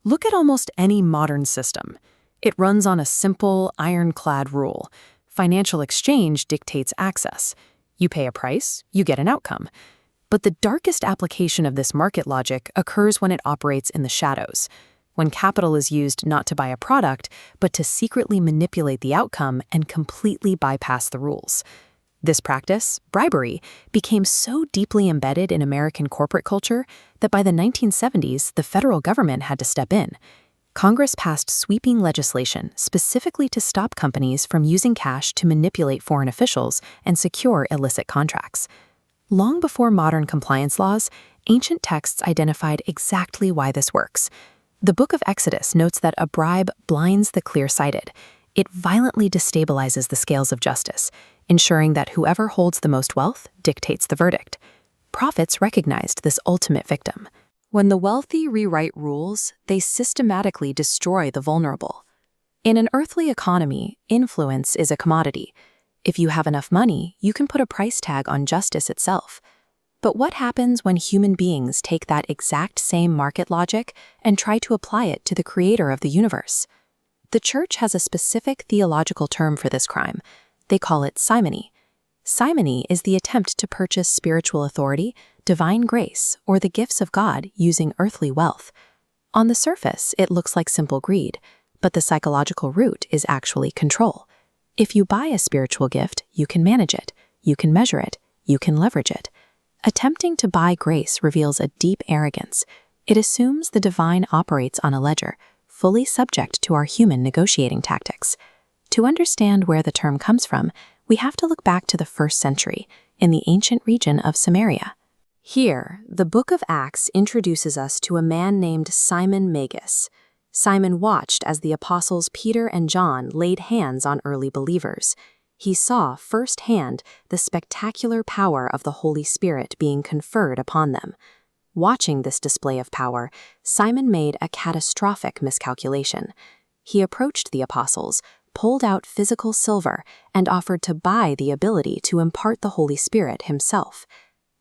Look at almost any modern system. It runs on a simple, ironclad rule. Financial exchange dictates access. You pay a price, you get an outcome. But the darkest application of this market logic occurs when it operates in the shadows, when capital is used not to buy a product, but to secretly manipulate the outcome and completely bypass the rules. This practice, bribery, became so deeply embedded in American corporate culture that by the 1970s, the federal government had to step in. Congress passed sweeping legislation specifically to stop companies from using cash to manipulate foreign officials and secure illicit contracts. Long before modern compliance laws, ancient texts identified exactly why this works. The Book of Exodus notes that a bribe blinds the clear-sighted. It violently destabilizes the scales of justice, ensuring that whoever holds the most wealth dictates the verdict. Prophets recognized this ultimate victim. When the wealthy rewrite rules, they systematically destroy the vulnerable. In an earthly economy, influence is a commodity. If you have enough money, you can put a price tag on justice itself. But what happens when human beings take that exact same market logic and try to apply it to the creator of the universe? The church has a specific theological term for this crime. They call it simony. Simony is the attempt to purchase spiritual authority, divine grace, or the gifts of God using earthly wealth. On the surface, it looks like simple greed, but the psychological root is actually control. If you buy a spiritual gift, you can manage it, you can measure it, you can leverage it. Attempting to buy grace reveals a deep arrogance. It assumes the divine operates on a ledger, fully subject to our human negotiating tactics. To understand where the term comes from, we have to look back to the 1st century, in the ancient region of Samaria. Here, the book of Acts introduces us to a man named Simon Magus. Simon watched as the apostles Peter and John laid hands on early believers. He saw firsthand the spectacular power of the Holy Spirit being conferred upon them. Watching this display of power, Simon made a catastrophic miscalculation. He approached the apostles, pulled out physical silver, and offered to buy the ability to impart the Holy Spirit himself.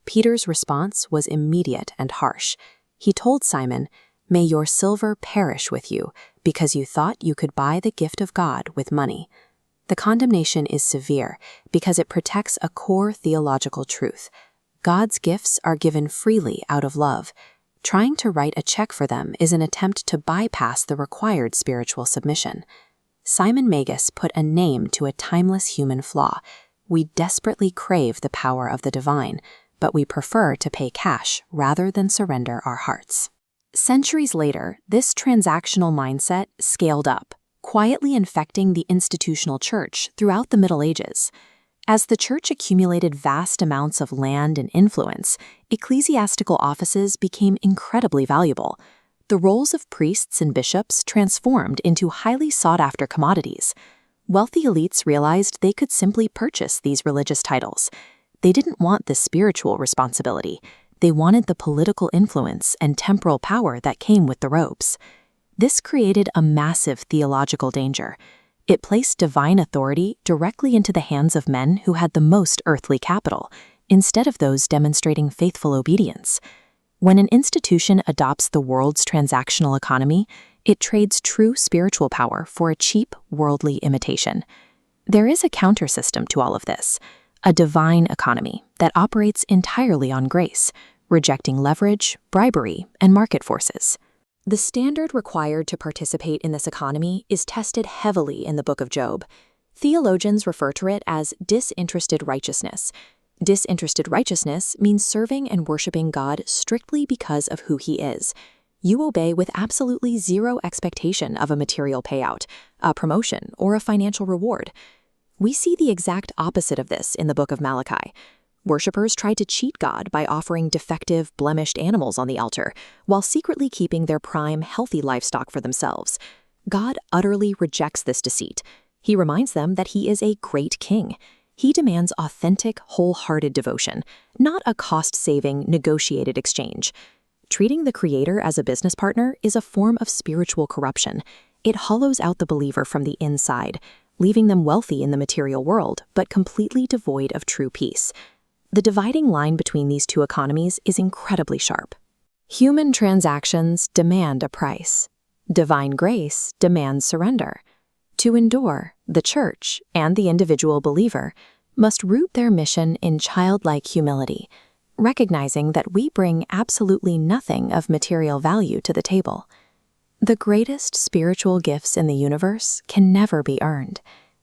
Peter's response was immediate and harsh. He told Simon, "May your silver perish with you, because you thought you could buy the gift of God with money." The condemnation is severe because it protects a core theological truth. God's gifts are given freely out of love. Trying to write a check for them is an attempt to bypass the required spiritual submission. Simon Magus put a name to a timeless human flaw. We desperately crave the power of the divine, but we prefer to pay cash rather than surrender our hearts. Centuries later, this transactional mindset scaled up, quietly infecting the institutional church throughout the Middle Ages. As the church accumulated vast amounts of land and influence, ecclesiastical offices became incredibly valuable. The roles of priests and bishops transformed into highly sought-after commodities. Wealthy elites realized they could simply purchase these religious titles. They didn't want the spiritual responsibility. They wanted the political influence and temporal power that came with the robes. This created a massive theological danger. It placed divine authority directly into the hands of men who had the most earthly capital, instead of those demonstrating faithful obedience. When an institution adopts the world's transactional economy, it trades true spiritual power for a cheap, worldly imitation. There is a counter-system to all of this, a divine economy that operates entirely on grace, rejecting leverage, bribery, and market forces. The standard required to participate in this economy is tested heavily in the Book of Job. Theologians refer to it as disinterested righteousness. Disinterested righteousness means serving and worshiping God strictly because of who He is. You obey with absolutely zero expectation of a material payout, a promotion, or a financial reward. We see the exact opposite of this in the Book of Malachi. Worshippers tried to cheat God by offering defective, blemished animals on the altar, while secretly keeping their prime, healthy livestock for themselves. God utterly rejects this deceit. He reminds them that He is a great king. He demands authentic, wholehearted devotion, not a cost-saving, negotiated exchange. Treating the Creator as a business partner is a form of spiritual corruption. It hollows out the believer from the inside, leaving them wealthy in the material world, but completely devoid of true peace. The dividing line between these two economies is incredibly sharp. Human transactions demand a price. Divine grace demands surrender. To endure, the Church and the individual believer must root their mission in childlike humility, recognizing that we bring absolutely nothing of material value to the table. The greatest spiritual gifts in the universe can never be earned.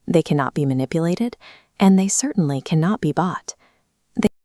They cannot be manipulated, and they certainly cannot be bought.